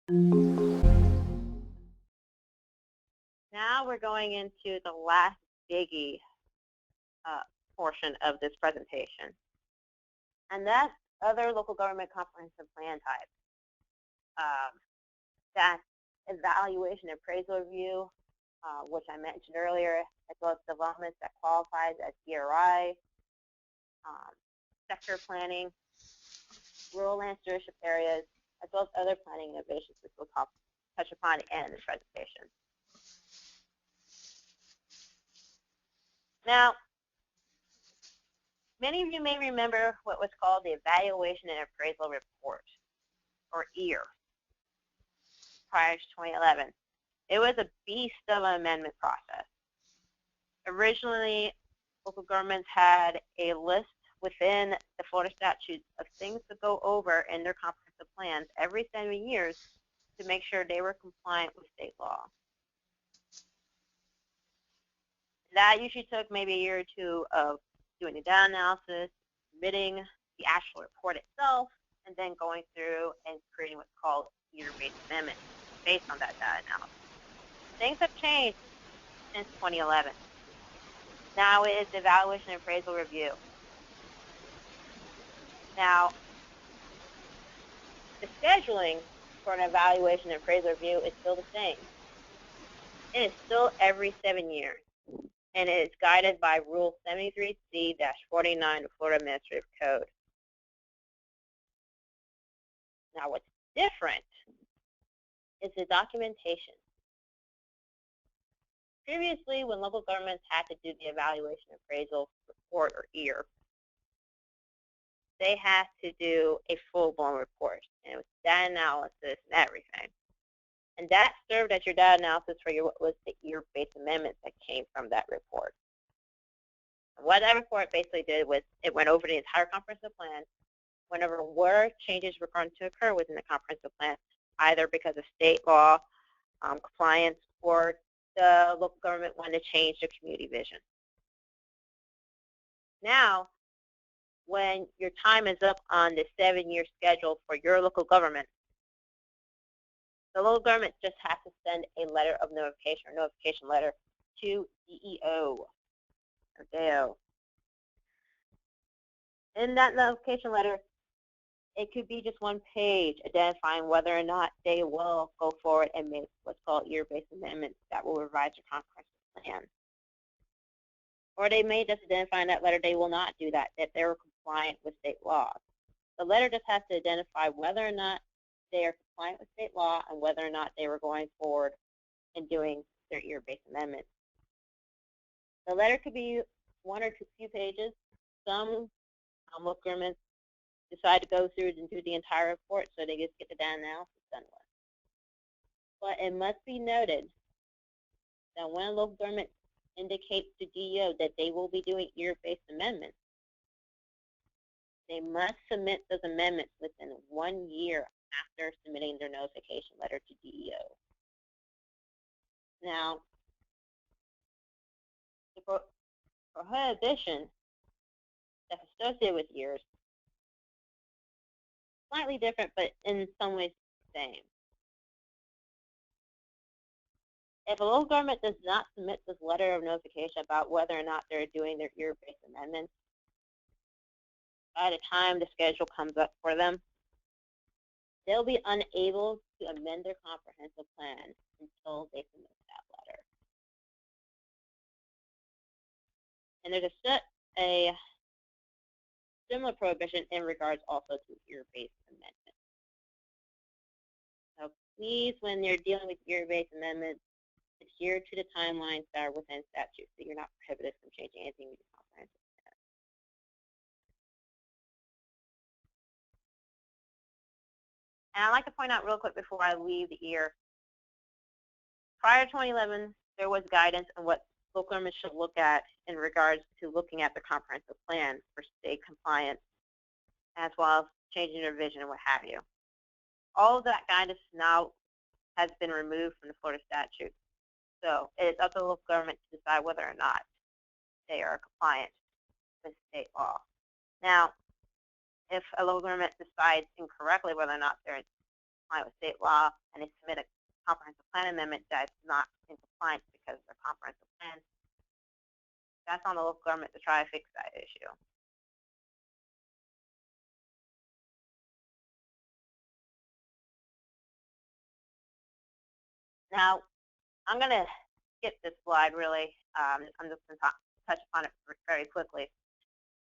Now we're going into the last biggie portion of this presentation, and that's other local government comprehensive plan types. That's evaluation and appraisal review, which I mentioned earlier, as well as developments that qualifies as DRI, sector planning, rural land stewardship areas, as well as other planning innovations, which we'll touch upon at the end of this presentation. Now, many of you may remember what was called the Evaluation and Appraisal Report, or EAR, prior to 2011. It was a beast of an amendment process. Originally, local governments had a list within the Florida statutes of things to go over in their comprehensive plans every 7 years to make sure they were compliant with state law. That usually took maybe a year or two of doing the data analysis, submitting the actual report itself, and then going through and creating what's called year-based amendments based on that data analysis. Things have changed since 2011. Now it is the evaluation and appraisal review. Now, the scheduling for an evaluation and appraisal review is still the same. It is still every 7 years, and it is guided by Rule 73C-49 of Florida Administrative Code. Now, what's different is the documentation. Previously, when local governments had to do the evaluation and appraisal report, or EAR, they had to do a full-blown report, and it was data analysis and everything. And that served as your data analysis for what was the EAR-based amendments that came from that report. And what that report basically did was it went over the entire comprehensive plan whenever changes were going to occur within the comprehensive plan, either because of state law, compliance, or the local government wanted to change their community vision. Now, when your time is up on the 7-year schedule for your local government, the local government just has to send a letter of notification or notification letter to DEO or DEO. In that notification letter, it could be just one page identifying whether or not they will go forward and make what's called year-based amendments that will revise your comprehensive plan. Or they may just identify in that letter they will not do that, that they're compliant with state law. The letter just has to identify whether or not they are compliant with state law and whether or not they were going forward and doing their year-based amendments. The letter could be 1 or 2 pages. Some local governments decide to go through and do the entire report so they just get the data analysis done with. But it must be noted that when a local government indicates to DEO that they will be doing year-based amendments, they must submit those amendments within 1 year after submitting their notification letter to DEO. Now, the prohibition that's associated with years, slightly different, but in some ways the same. If a local government does not submit this letter of notification about whether or not they're doing their year-based amendments, by the time the schedule comes up for them, they'll be unable to amend their comprehensive plan until they submit that letter. And there's a similar prohibition in regards also to year-based amendments. So please, when you're dealing with year-based amendments, adhere to the timelines that are within statute so you're not prohibited from changing anything in your comprehensive plan. And I'd like to point out real quick before I leave the EAR, prior to 2011, there was guidance on what local governments should look at in regards to looking at the comprehensive plan for state compliance, as well as changing their vision and what have you. All of that guidance now has been removed from the Florida statute. So it is up to the local government to decide whether or not they are compliant with state law. Now, if a local government decides incorrectly whether or not they're comply with state law and they submit a comprehensive plan amendment that's not in compliance because of their comprehensive plan, that's on the local government to try to fix that issue. Now, I'm going to skip this slide, really. I'm just going to touch upon it very quickly.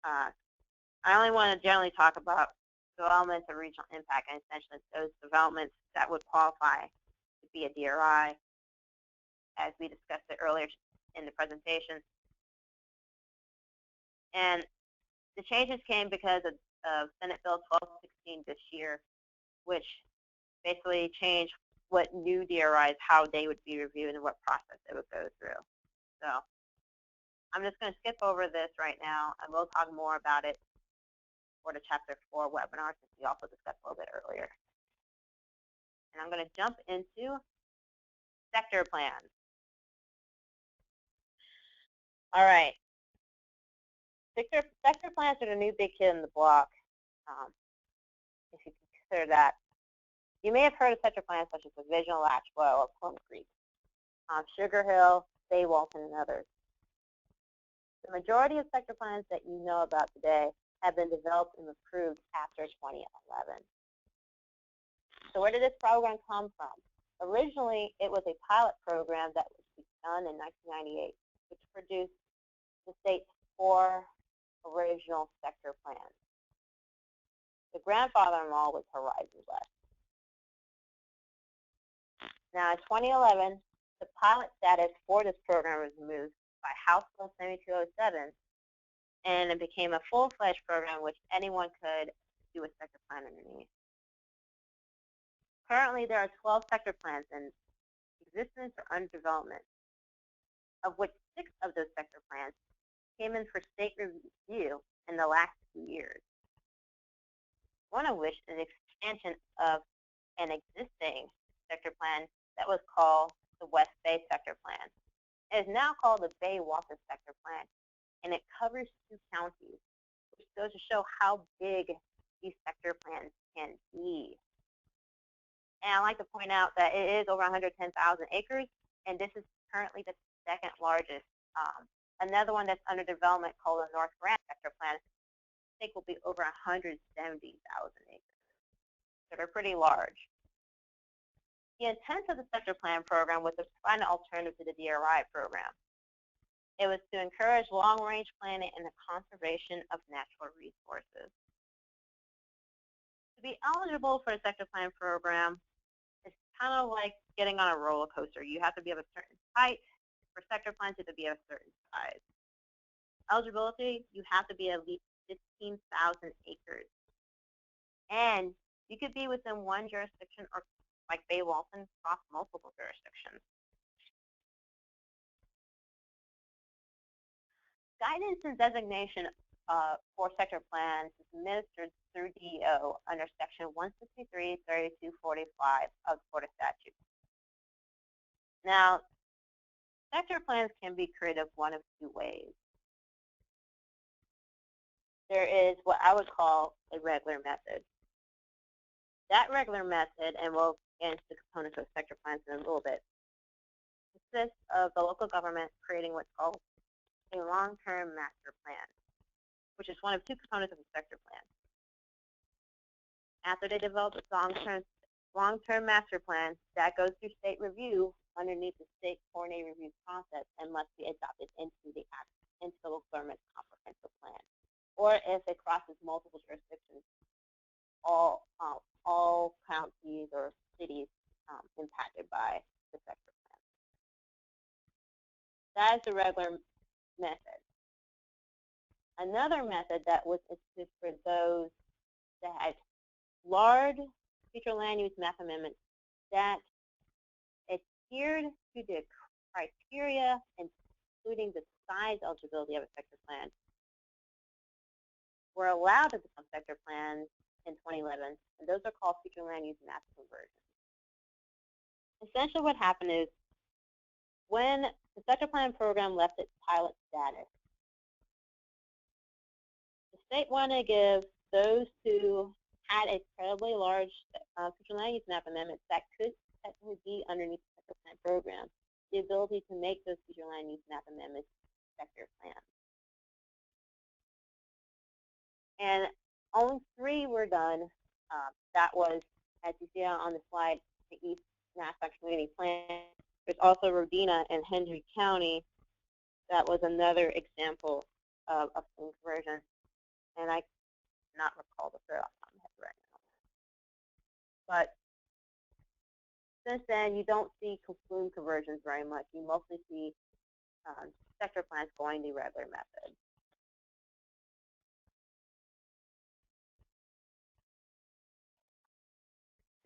I only want to generally talk about developments of regional impact, and essentially those developments that would qualify to be a DRI, as we discussed it earlier in the presentation. And the changes came because of Senate Bill 1216 this year, which basically changed what new DRIs, how they would be reviewed and what process they would go through. So I'm just going to skip over this right now, and we'll talk more about it for the Chapter 4 webinar, since we also discussed a little bit earlier. And I'm going to jump into sector plans. All right. Sector plans are the new big kid in the block, if you consider that. You may have heard of sector plans such as Divisional, Latchwell, or Plum Creek, Sugar Hill, Bay Walton, and others. The majority of sector plans that you know about today have been developed and approved after 2011. So where did this program come from? Originally, it was a pilot program that was begun in 1998, which produced the state's 4 original sector plans. The grandfather of all was Horizon West. Now, in 2011, the pilot status for this program was moved by House Bill 7207, and it became a full-fledged program which anyone could do a sector plan underneath. Currently, there are 12 sector plans in existence or under development, of which 6 of those sector plans came in for state review in the last 2 years. One of which is an expansion of an existing sector plan that was called the West Bay Sector Plan. It is now called the Bay Walton Sector Plan, and it covers 2 counties, which goes to show how big these sector plans can be. And I like to point out that it is over 110,000 acres, and this is currently the 2nd largest. Another one that's under development called the North Grand Sector Plan, I think will be over 170,000 acres. So they're pretty large. The intent of the sector plan program was to provide an alternative to the DRI program. It was to encourage long-range planning and the conservation of natural resources. To be eligible for a sector plan program, it's kind of like getting on a roller coaster. You have to be of a certain height. For sector plans, you have to be of a certain size. Eligibility, you have to be at least 15,000 acres. And you could be within one jurisdiction, or like Bay Walton, across multiple jurisdictions. Guidance and designation for sector plans is administered through DEO under Section 163.3245 of the Florida statute. Now, sector plans can be created one of 2 ways. There is what I would call a regular method. That regular method, and we'll get into the components of sector plans in a little bit, consists of the local government creating what's called a long-term master plan, which is one of 2 components of a sector plan. After they develop a long-term master plan, that goes through state review underneath the state coordinated review process and must be adopted into the local government's comprehensive plan. Or if it crosses multiple jurisdictions, all counties or cities impacted by the sector plan. That is the regular method. Another method that was instituted for those that had large future land use map amendments that adhered to the criteria, including the size eligibility of a sector plan, were allowed to become sector plans in 2011, and those are called future land use map conversions. Essentially what happened is when the sector plan program left its pilot status, the state wanted to give those 2 had incredibly large future land use map amendments that could technically be underneath the sector plan program. The ability to make those future land use map amendments sector plans. And only 3 were done. That was, as you see on the slide, the East Nassau Community Plan. There's also Rodina and Hendry County. That was another example of flume conversion. And I cannot recall the third off the top of my head right now. But since then, you don't see flume conversions very much. You mostly see sector plans going the regular method.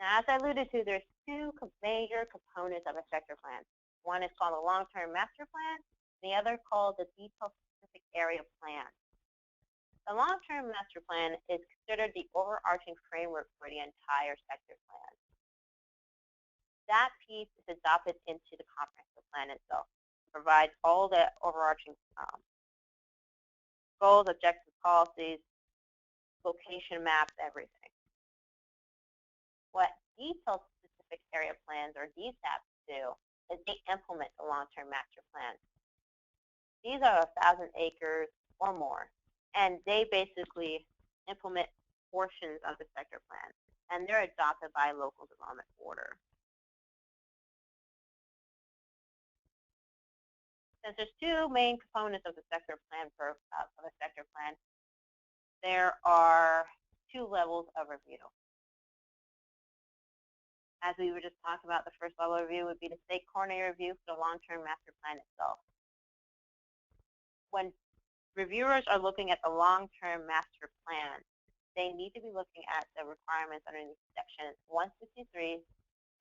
Now, as I alluded to, there's 2 major components of a sector plan. One is called a long-term master plan, the other called the detailed specific area plan. The long-term master plan is considered the overarching framework for the entire sector plan. That piece is adopted into the comprehensive plan itself. It provides all the overarching goals, objectives, policies, location maps, everything. What detailed specific area plans, or DSAPs, do is they implement the long-term master plan. These are 1,000 acres or more, and they basically implement portions of the sector plan, and they're adopted by local development order. Since there's 2 main components of the sector plan there are 2 levels of review. As we were just talking about, the first level of review would be the state coordinator review for the long-term master plan itself. When reviewers are looking at the long-term master plan, they need to be looking at the requirements underneath Section 163,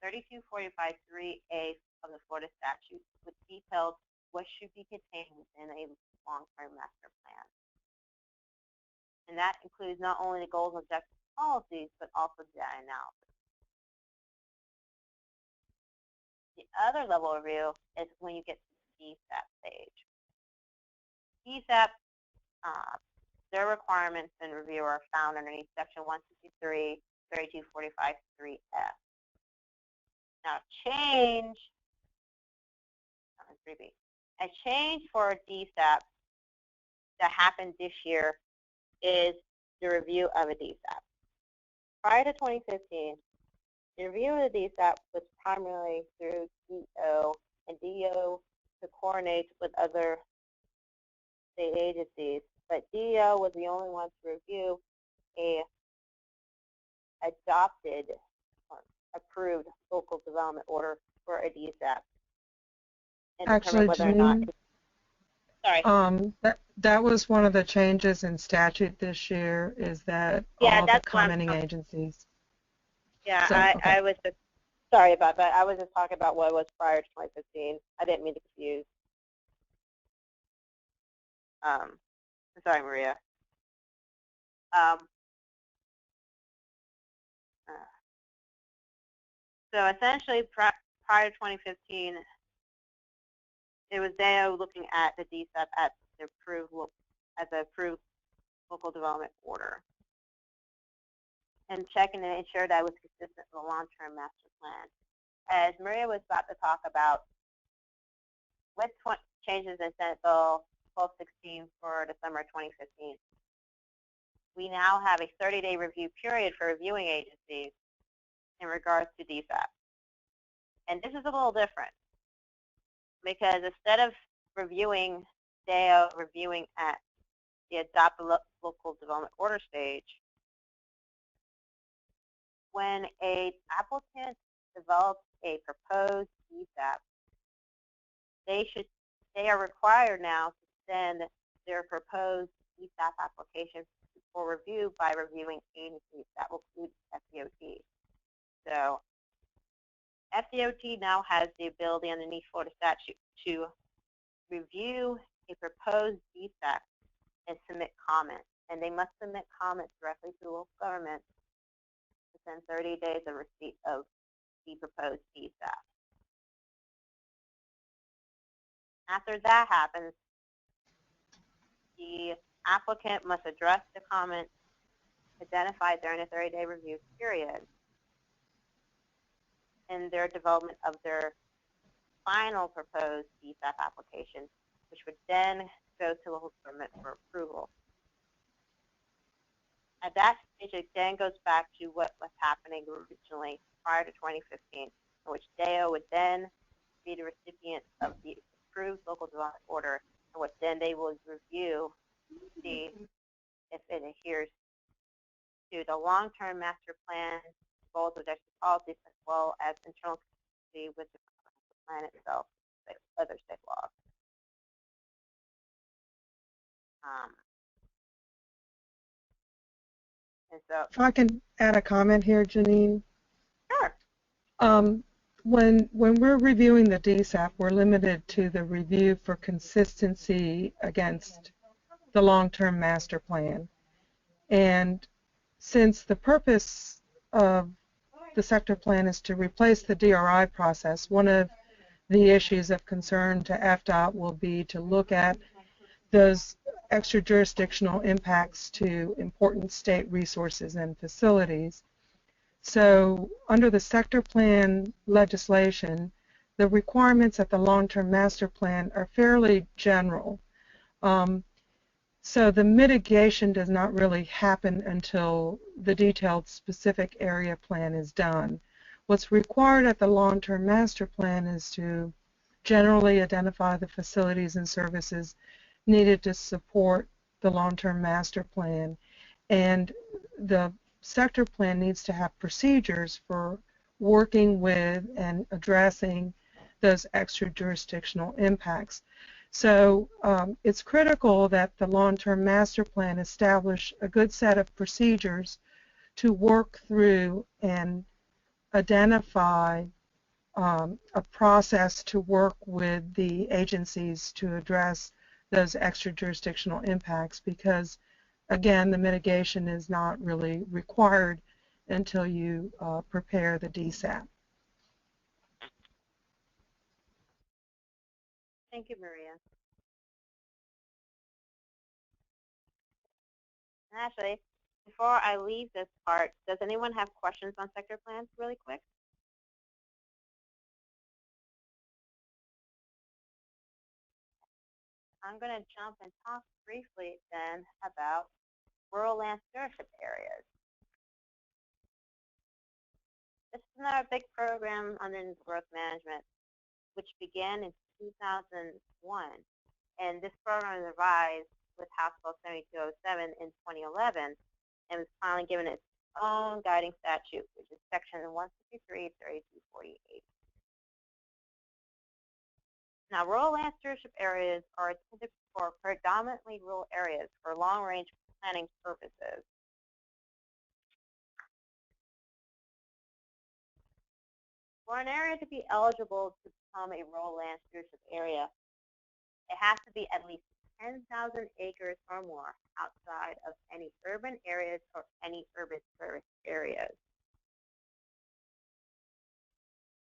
3245 3A of the Florida statute, which details what should be contained within a long-term master plan. And that includes not only the goals, objectives, policies, but also data analysis. The other level of review is when you get to the DSAP stage. DSAP, their requirements and review are found underneath Section 163, 3245 3F. Now, a change for DSAP that happened this year is the review of a DSAP. Prior to 2015, the review of the DSAP was primarily through DO, and DO to coordinate with other state agencies, but DO was the only one to review a adopted or approved local development order for a DSAP. And actually, whether or not sorry. That was one of the changes in statute this year, is that all the commenting agencies. Yeah, so, okay. I was just, sorry about that. I was just talking about what was prior to 2015. I didn't mean to confuse. Sorry, Maria. So essentially, prior to 2015, it was DAO looking at the DSAP as the approved local development order, and checking to ensure that it was consistent with the long-term master plan. As Maria was about to talk about, with changes in Senate Bill 1216 for December 2015, we now have a 30-day review period for reviewing agencies in regards to DSAP. And this is a little different, because instead of reviewing DAO, reviewing at the adopted local development order stage, when an applicant develops a proposed DSAP, they are required now to send their proposed DSAP application for review by reviewing agencies. That will include FDOT. So FDOT now has the ability underneath Florida statute to review a proposed DSAP and submit comments. And they must submit comments directly to the local government within 30 days of receipt of the proposed DSAP. After that happens, the applicant must address the comments identified during a 30-day review period in their development of their final proposed DSAP application, which would then go to local government for approval. At that stage, it then goes back to what was happening originally prior to 2015, in which DAO would then be the recipient of the approved local development order, and what then they will review to see if it adheres to the long-term master plan, goals, objectives, policies, as well as internal consistency with the plan itself, like other state laws. And so, if I can add a comment here, Janine. Sure. When we're reviewing the DSAP, we're limited to the review for consistency against the long-term master plan. And since the purpose of the sector plan is to replace the DRI process, one of the issues of concern to FDOT will be to look at those extra jurisdictional impacts to important state resources and facilities. So under the sector plan legislation, the requirements of the long-term master plan are fairly general. So the mitigation does not really happen until the detailed specific area plan is done. What's required at the long-term master plan is to generally identify the facilities and services needed to support the long-term master plan, and the sector plan needs to have procedures for working with and addressing those extra jurisdictional impacts. So it's critical that the long-term master plan establish a good set of procedures to work through and identify a process to work with the agencies to address those extra jurisdictional impacts, because again, the mitigation is not really required until you prepare the DSAP. Thank you, Maria. And actually, before I leave this part, does anyone have questions on sector plans really quick? I'm going to jump and talk briefly then about rural land stewardship areas. This is another big program under growth management, which began in 2001. And this program was revised with House Bill 7207 in 2011 and was finally given its own guiding statute, which is Section 153-3248. Now, rural land stewardship areas are intended for predominantly rural areas for long-range planning purposes. For an area to be eligible to become a rural land stewardship area, it has to be at least 10,000 acres or more outside of any urban areas or any urban service areas.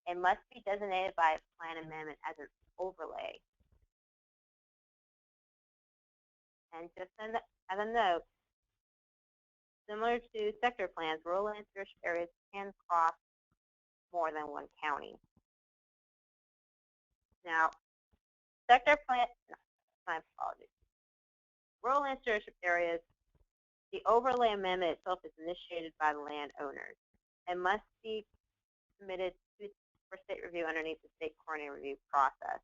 It must be designated by a plan amendment as an overlay. And just as a note, similar to sector plans, rural land stewardship areas can cross more than one county. Now, sector plan, my apologies. Rural land stewardship areas, the overlay amendment itself is initiated by the landowners and must be submitted for state review underneath the state coordinated review process.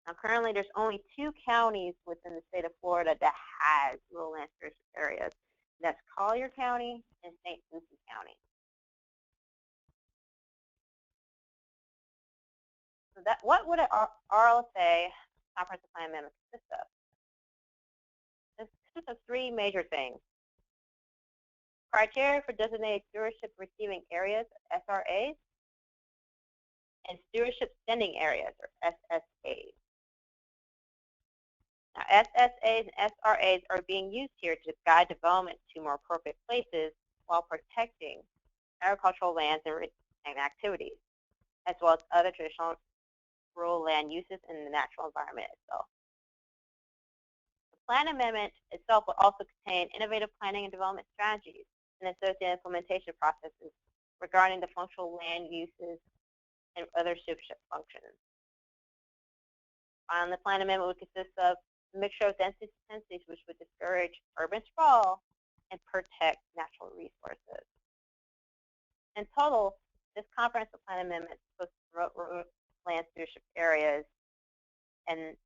Now, currently, there's only 2 counties within the state of Florida that has rural land stewardship areas. That's Collier County and St. Lucie County. So that, what would an RSA comprehensive plan amendment consist of? It consists of 3 major things. Criteria for designated stewardship receiving areas, SRAs, and stewardship sending areas, or SSAs. Now, SSAs and SRAs are being used here to guide development to more appropriate places while protecting agricultural lands and activities, as well as other traditional rural land uses in the natural environment itself. plan amendment itself will also contain innovative planning and development strategies and associated implementation processes regarding the functional land uses and other stewardship functions. The plan amendment would consist of a mixture of density tendencies which would discourage urban sprawl and protect natural resources. In total, this comprehensive plan amendment is supposed to promote rural land stewardship areas and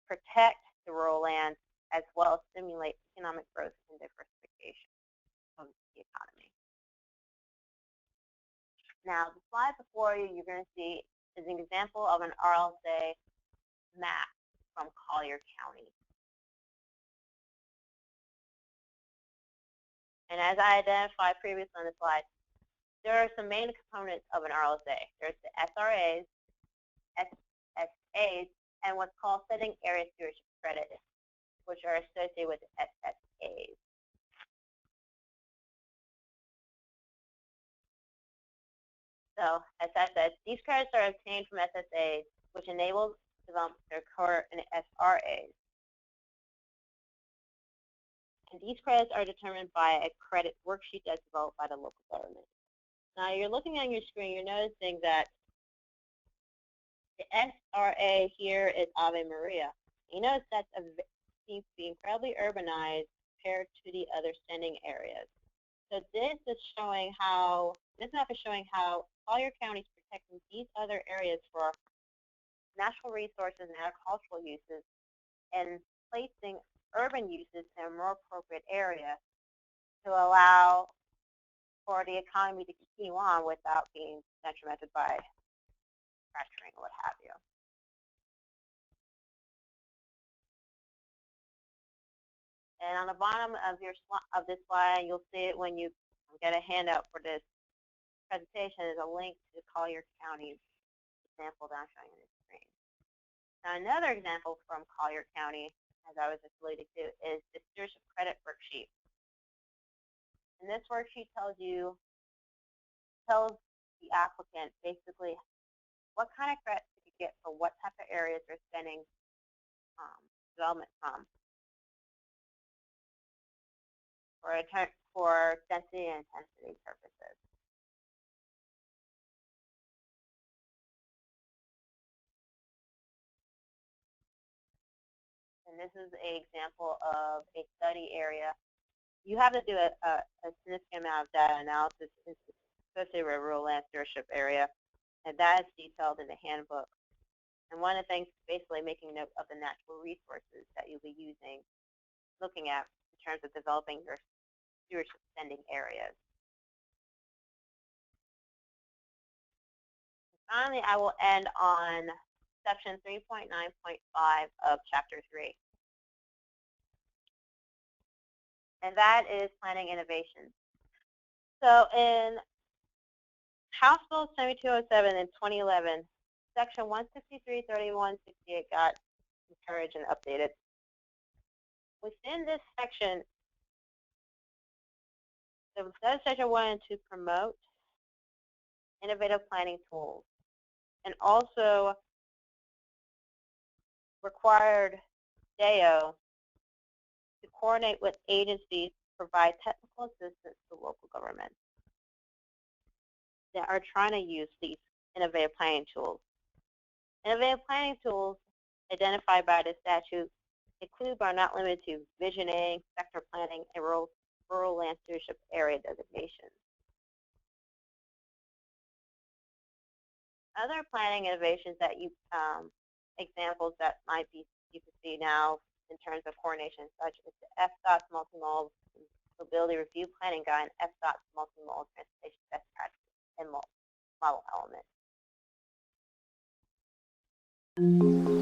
protect the rural lands, as well as stimulate economic growth and diversification of the economy. Now, the slide before you, you're going to see is an example of an RSA map from Collier County. And as I identified previously on the slide, there are some main components of an RSA. There's the SRAs, SSAs, and what's called setting area stewardship credits, which are associated with the SSAs. So, as I said, these credits are obtained from SSAs, which enables development to occur in SRAs. And these credits are determined by a credit worksheet that's developed by the local government. Now, you're looking on your screen, you're noticing that the SRA here is Ave Maria. You notice that it seems to be incredibly urbanized compared to the other standing areas. So this is showing how, this map is showing how Collier County is protecting these other areas for natural resources and agricultural uses and placing urban uses in a more appropriate area to allow for the economy to continue on without being detrimented by fracturing or what have you. And on the bottom of this slide, you'll see it when you get a handout for this presentation, is a link to Collier County's example that I'm showing on the screen. Now, another example from Collier County, as I was just alluding to, is the stewardship credit worksheet. And this worksheet tells the applicant basically what kind of credits you get for what type of areas they're spending development from for density and intensity purposes. And this is an example of a study area. You have to do a significant amount of data analysis, especially with a rural land stewardship area, and that is detailed in the handbook. And one of the things is basically making note of the natural resources that you'll be looking at in terms of developing your stewardship spending areas. Finally, I will end on section 3.9.5 of chapter 3. And that is planning innovations. So in House Bill 7207 in 2011, section 163.31.68 got encouraged and updated. Within this section, the legislature wanted to promote innovative planning tools and also required DAO to coordinate with agencies to provide technical assistance to local governments that are trying to use these innovative planning tools. Innovative planning tools identified by the statute include but are not limited to visioning, sector planning, and rural land stewardship area designations. Other planning innovations that examples that might be you can see now in terms of coordination, such as the FDOT's multimodal mobility review planning guide and FDOT's multimodal transportation best practices and model element.